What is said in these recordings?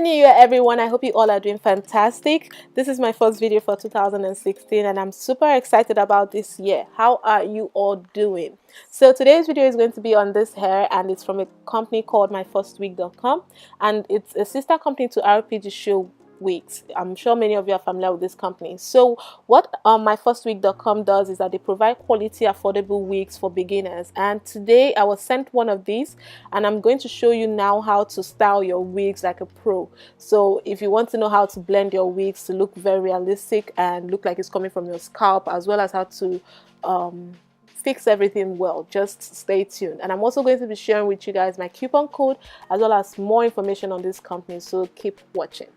Happy New Year, everyone. I hope you all are doing fantastic. This is my first video for 2016 and I'm super excited about this year. How are you all doing? So today's video is going to be on this hair, and it's from a company called MyFirstWig.com, and it's a sister company to RPG Show Wigs. I'm sure many of you are familiar with this company. So what MyFirstWig.com does is that they provide quality, affordable wigs for beginners, and today I was sent one of these and I'm going to show you now how to style your wigs like a pro. So if you want to know how to blend your wigs to look very realistic and look like it's coming from your scalp, as well as how to fix everything well, just stay tuned. And I'm also going to be sharing with you guys my coupon code as well as more information on this company, so keep watching.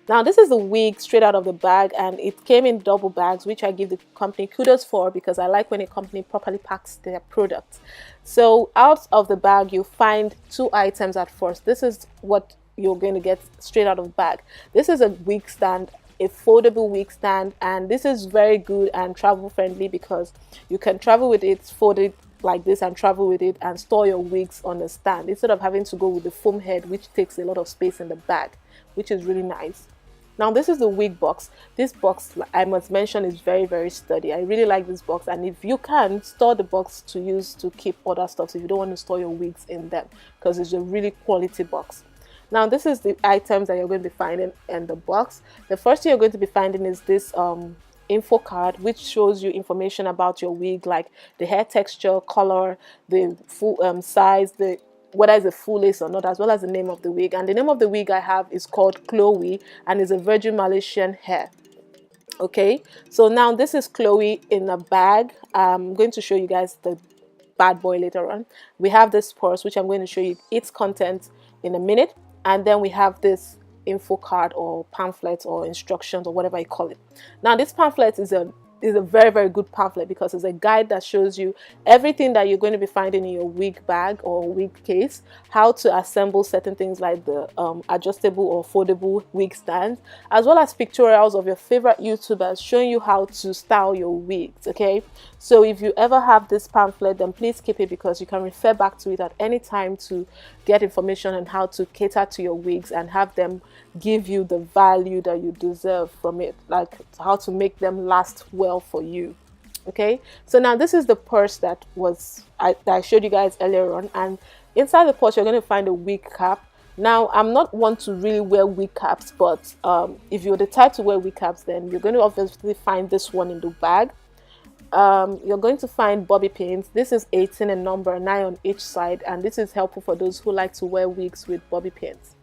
Now this is the wig straight out of the bag, and it came in double bags, which I give the company kudos for, because I like when a company properly packs their products. So out of the bag you'll find two items at first. This is what you're going to get straight out of the bag. This is a wig stand, a foldable wig stand, and this is very good and travel friendly because you can travel with it, fold it like this and travel with it and store your wigs on the stand instead of having to go with the foam head, which takes a lot of space in the bag, which is really nice. Now this is the wig box. This box, I must mention, is very sturdy. I really like this box, and if you can, store the box to use to keep other stuff, so you don't want to store your wigs in them, because it's a really quality box. Now this is the items that you're going to be finding in the box. The first thing you're going to be finding is this info card, which shows you information about your wig, like the hair texture, color, the full size, whether it's a full lace or not, as well as the name of the wig. And the name of the wig I have is called Chloe, and is a Virgin Malaysian hair. Okay, so now this is Chloe in a bag. I'm going to show you guys the bad boy later on. We have this purse, which I'm going to show you its content in a minute, and then we have this info card or pamphlet or instructions or whatever you call it. Now this pamphlet is a very good pamphlet, because it's a guide that shows you everything that you're going to be finding in your wig bag or wig case, how to assemble certain things like the adjustable or foldable wig stands, as well as pictorials of your favorite YouTubers showing you how to style your wigs. Okay, so if you ever have this pamphlet, then please keep it, because you can refer back to it at any time to get information on how to cater to your wigs and have them give you the value that you deserve from it, like how to make them last well for you. Okay, so now this is the purse that I showed you guys earlier on, and inside the purse you're going to find a wig cap. Now I'm not one to really wear wig caps, but if you're the type to wear wig caps, then you're going to obviously find this one in the bag. You're going to find bobby pins. This is 18 in number, 9 on each side, and this is helpful for those who like to wear wigs with bobby pins.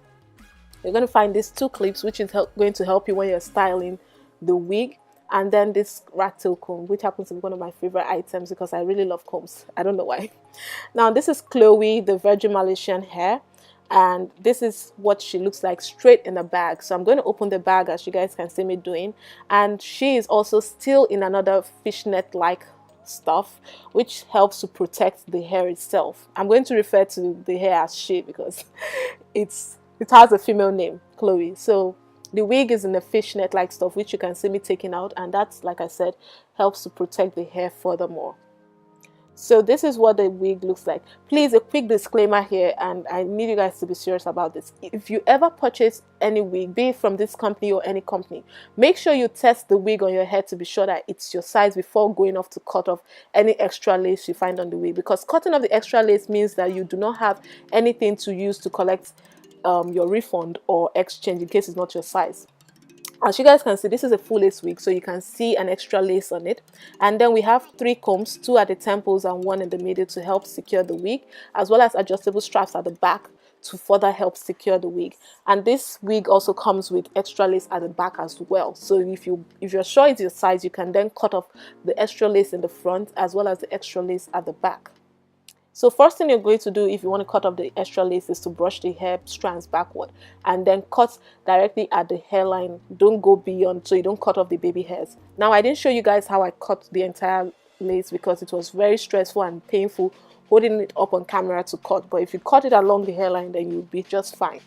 You're going to find these two clips, which is going to help you when you're styling the wig, and then this rat tail comb, which happens to be one of my favorite items because I really love combs. I don't know why. Now this is Chloe, the Virgin Malaysian hair, and this is what she looks like straight in the bag. So I'm going to open the bag, as you guys can see me doing, and she is also still in another fishnet like stuff, which helps to protect the hair itself. I'm going to refer to the hair as she because it has a female name, Chloe. So the wig is in a fishnet like stuff, which you can see me taking out, and that's, like I said, helps to protect the hair furthermore. So this is what the wig looks like. Please, a quick disclaimer here, and I need you guys to be serious about this. If you ever purchase any wig, be it from this company or any company, make sure you test the wig on your head to be sure that it's your size before going off to cut off any extra lace you find on the wig, because cutting off the extra lace means that you do not have anything to use to collect your refund or exchange in case it's not your size. As you guys can see, this is a full lace wig, so you can see an extra lace on it. And then we have 3 combs, 2 at the temples and 1 in the middle to help secure the wig, as well as adjustable straps at the back to further help secure the wig. And this wig also comes with extra lace at the back as well. So if you're sure it's your size, you can then cut off the extra lace in the front as well as the extra lace at the back. So first thing you're going to do if you want to cut off the extra lace is to brush the hair strands backward and then cut directly at the hairline. Don't go beyond, so you don't cut off the baby hairs. Now I didn't show you guys how I cut the entire lace because it was very stressful and painful holding it up on camera to cut, but if you cut it along the hairline, then you'll be just fine.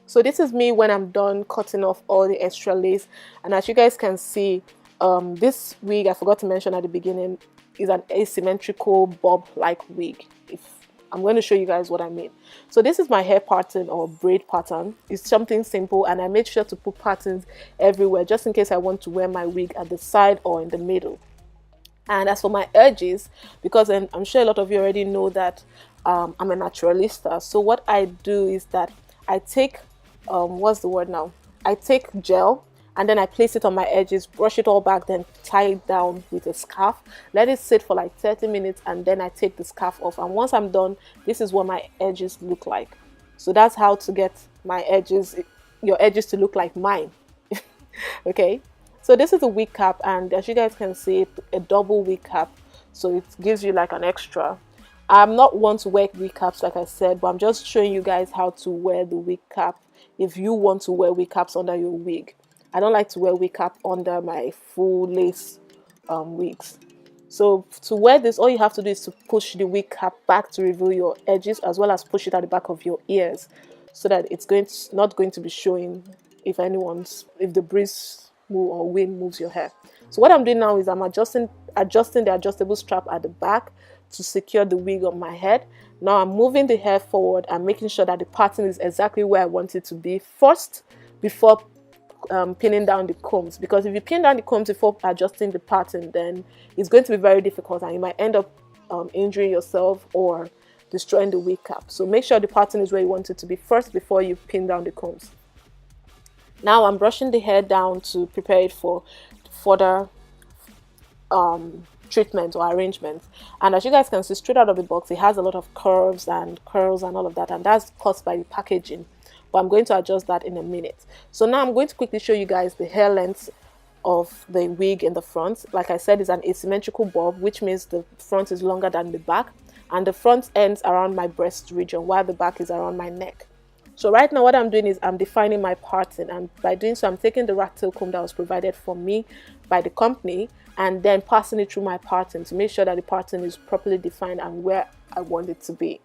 So this is me when I'm done cutting off all the extra lace, and as you guys can see, this wig, I forgot to mention at the beginning, is an asymmetrical bob like wig. If I'm going to show you guys what I mean. So this is my hair pattern or braid pattern. It's something simple, and I made sure to put patterns everywhere just in case I want to wear my wig at the side or in the middle. And as for my edges, because I'm sure a lot of you already know that I'm a naturalista, so what I do is that I take what's the word now, I take gel and then I place it on my edges, brush it all back, then tie it down with a scarf, let it sit for like 30 minutes, and then I take the scarf off. And once I'm done, this is what my edges look like. So that's how to get my edges, your edges, to look like mine. Okay, so this is a wig cap, and as you guys can see, a double wig cap, so it gives you like an extra. I'm not one to wear wig caps, like I said, but I'm just showing you guys how to wear the wig cap if you want to wear wig caps under your wig. I don't like to wear wig cap under my full lace wigs. So to wear this, all you have to do is to push the wig cap back to reveal your edges, as well as push it at the back of your ears, so that it's not going to be showing if the breeze move or wind moves your hair. So what I'm doing now is I'm adjusting the adjustable strap at the back to secure the wig on my head. Now I'm moving the hair forward and making sure that the pattern is exactly where I want it to be first, before pinning down the combs, because if you pin down the combs before adjusting the pattern, then it's going to be very difficult and you might end up injuring yourself or destroying the wig cap. So make sure the pattern is where you want it to be first before you pin down the combs. Now I'm brushing the hair down to prepare it for further treatment or arrangement. And as you guys can see, straight out of the box, it has a lot of curves and curls and all of that, and that's caused by the packaging. But I'm going to adjust that in a minute. So now I'm going to quickly show you guys the hair length of the wig in the front. Like I said, it's an asymmetrical bob, which means the front is longer than the back, and the front ends around my breast region while the back is around my neck. So right now what I'm doing is I'm defining my pattern, and by doing so I'm taking the rat tail comb that was provided for me by the company and then passing it through my pattern to make sure that the pattern is properly defined and where I want it to be.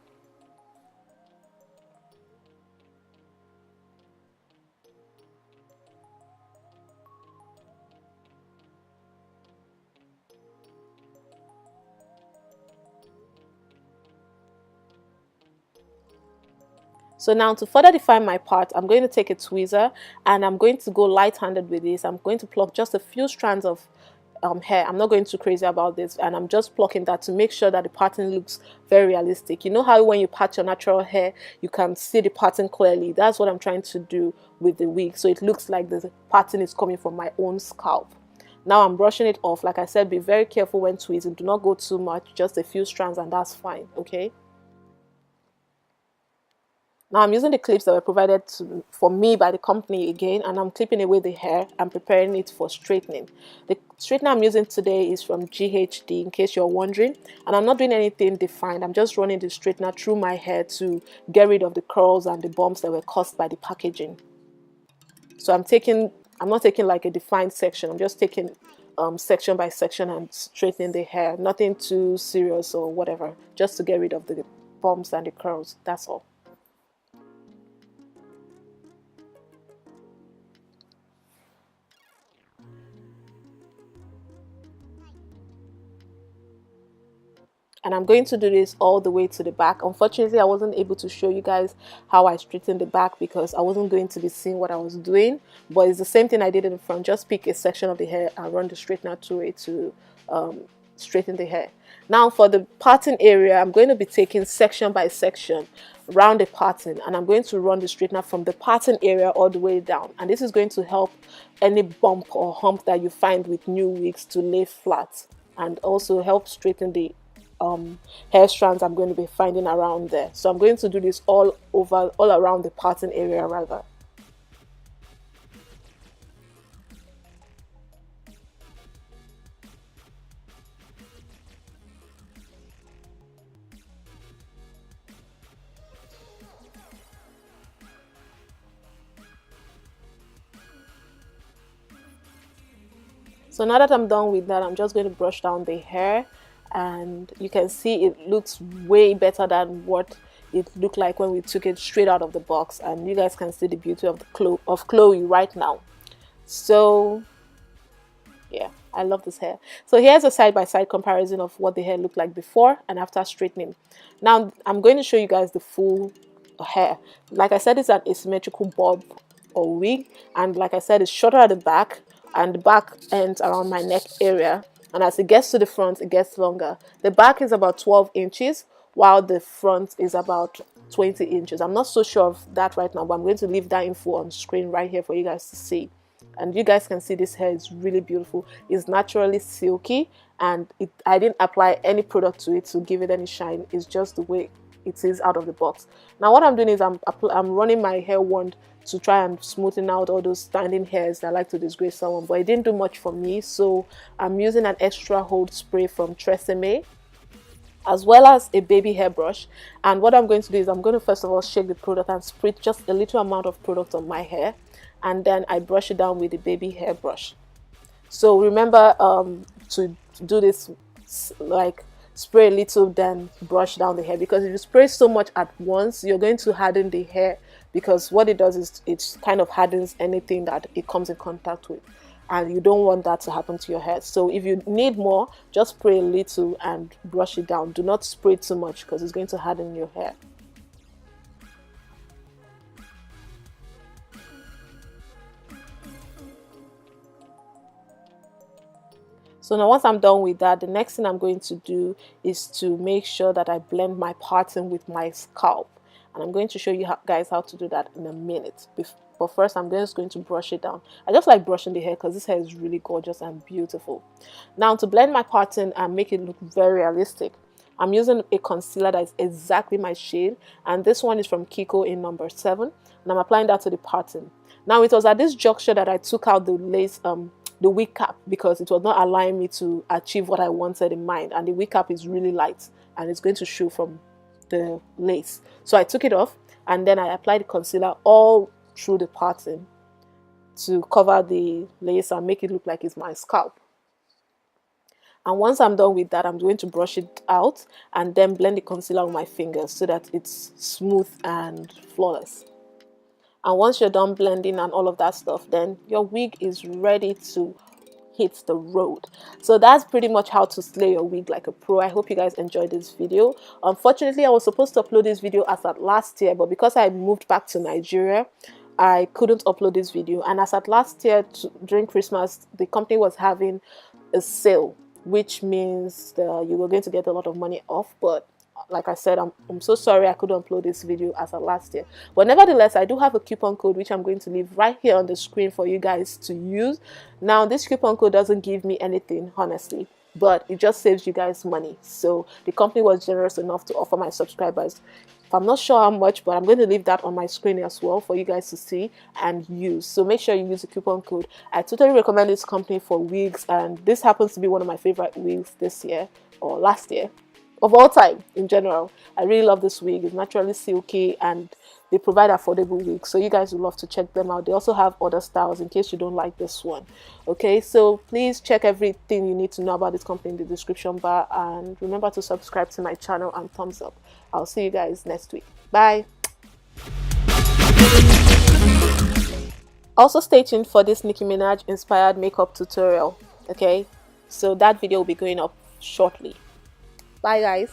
So now to further define my part, I'm going to take a tweezer and I'm going to go light-handed with this. I'm going to pluck just a few strands of hair. I'm not going too crazy about this, and I'm just plucking that to make sure that the pattern looks very realistic. You know how when you pat your natural hair, you can see the pattern clearly? That's what I'm trying to do with the wig, so it looks like the pattern is coming from my own scalp. Now I'm brushing it off. Like I said, be very careful when tweezing. Do not go too much, just a few strands and that's fine, okay? Now I'm using the clips that were provided for me by the company again, and I'm clipping away the hair and preparing it for straightening. The straightener I'm using today is from GHD, in case you're wondering, and I'm not doing anything defined. I'm just running the straightener through my hair to get rid of the curls and the bumps that were caused by the packaging. So I'm not taking like a defined section. I'm just taking section by section and straightening the hair. Nothing too serious or whatever, just to get rid of the bumps and the curls. That's all. And I'm going to do this all the way to the back. Unfortunately, I wasn't able to show you guys how I straighten the back because I wasn't going to be seeing what I was doing. But it's the same thing I did in the front. Just pick a section of the hair and run the straightener through it to straighten the hair. Now for the parting area, I'm going to be taking section by section around the parting, and I'm going to run the straightener from the parting area all the way down. And this is going to help any bump or hump that you find with new wigs to lay flat, and also help straighten the hair strands I'm going to be finding around there. So I'm going to do this all around the parting area rather. So now that I'm done with that, I'm just going to brush down the hair, and you can see it looks way better than what it looked like when we took it straight out of the box, and you guys can see the beauty of Chloe right now. So yeah, I love this hair. So here's a side-by-side comparison of what the hair looked like before and after straightening. Now I'm going to show you guys the full hair. Like I said, it's an asymmetrical bob or wig, and like I said, it's shorter at the back, and the back ends around my neck area, and as it gets to the front, it gets longer. The back is about 12 inches while the front is about 20 inches. I'm not so sure of that right now, but I'm going to leave that info on screen right here for you guys to see. And you guys can see this hair is really beautiful. It's naturally silky, and I didn't apply any product to it to give it any shine. It's just the way it is out of the box. Now what I'm doing is I'm running my hair wand to try and smoothen out all those standing hairs that like to disgrace someone, but it didn't do much for me. So I'm using an extra hold spray from Tresemme, as well as a baby hairbrush. And what I'm going to do is I'm going to first of all shake the product and spray just a little amount of product on my hair, and then I brush it down with the baby hairbrush. So remember to do this, like spray a little then brush down the hair, because if you spray so much at once, you're going to harden the hair, because what it does is it kind of hardens anything that it comes in contact with, and you don't want that to happen to your hair. So if you need more, just spray a little and brush it down. Do not spray too much because it's going to harden your hair. So now once I'm done with that, the next thing I'm going to do is to make sure that I blend my parting with my scalp. And I'm going to show you guys how to do that in a minute. But first, I'm just going to brush it down. I just like brushing the hair because this hair is really gorgeous and beautiful. Now to blend my parting and make it look very realistic, I'm using a concealer that is exactly my shade. And this one is from Kiko in number 7. And I'm applying that to the parting. Now it was at this juncture that I took out the lace, the wig cap, because it was not allowing me to achieve what I wanted in mind, and the wig cap is really light and it's going to show from the lace. So I took it off, and then I applied the concealer all through the parting to cover the lace and make it look like it's my scalp. And once I'm done with that, I'm going to brush it out and then blend the concealer with my fingers so that it's smooth and flawless. And once you're done blending and all of that stuff, then your wig is ready to hit the road. So that's pretty much how to slay your wig like a pro. I hope you guys enjoyed this video. Unfortunately, I was supposed to upload this video as at last year, but because I moved back to Nigeria, I couldn't upload this video. And as at last year, during Christmas, the company was having a sale, which means you were going to get a lot of money off. But like I said, I'm so sorry I couldn't upload this video as of last year. But nevertheless, I do have a coupon code which I'm going to leave right here on the screen for you guys to use. Now, this coupon code doesn't give me anything, honestly, but it just saves you guys money. So the company was generous enough to offer my subscribers, I'm not sure how much, but I'm going to leave that on my screen as well for you guys to see and use. So make sure you use the coupon code. I totally recommend this company for wigs, and this happens to be one of my favorite wigs this year or last year, of all time in general. I really love this wig. It's naturally silky and they provide affordable wigs, so you guys will love to check them out. They also have other styles in case you don't like this one. Okay, so please check everything you need to know about this company in the description bar, and remember to subscribe to my channel and thumbs up. I'll see you guys next week. Bye. Also stay tuned for this Nicki Minaj inspired makeup tutorial. Okay, so that video will be going up shortly. Bye guys.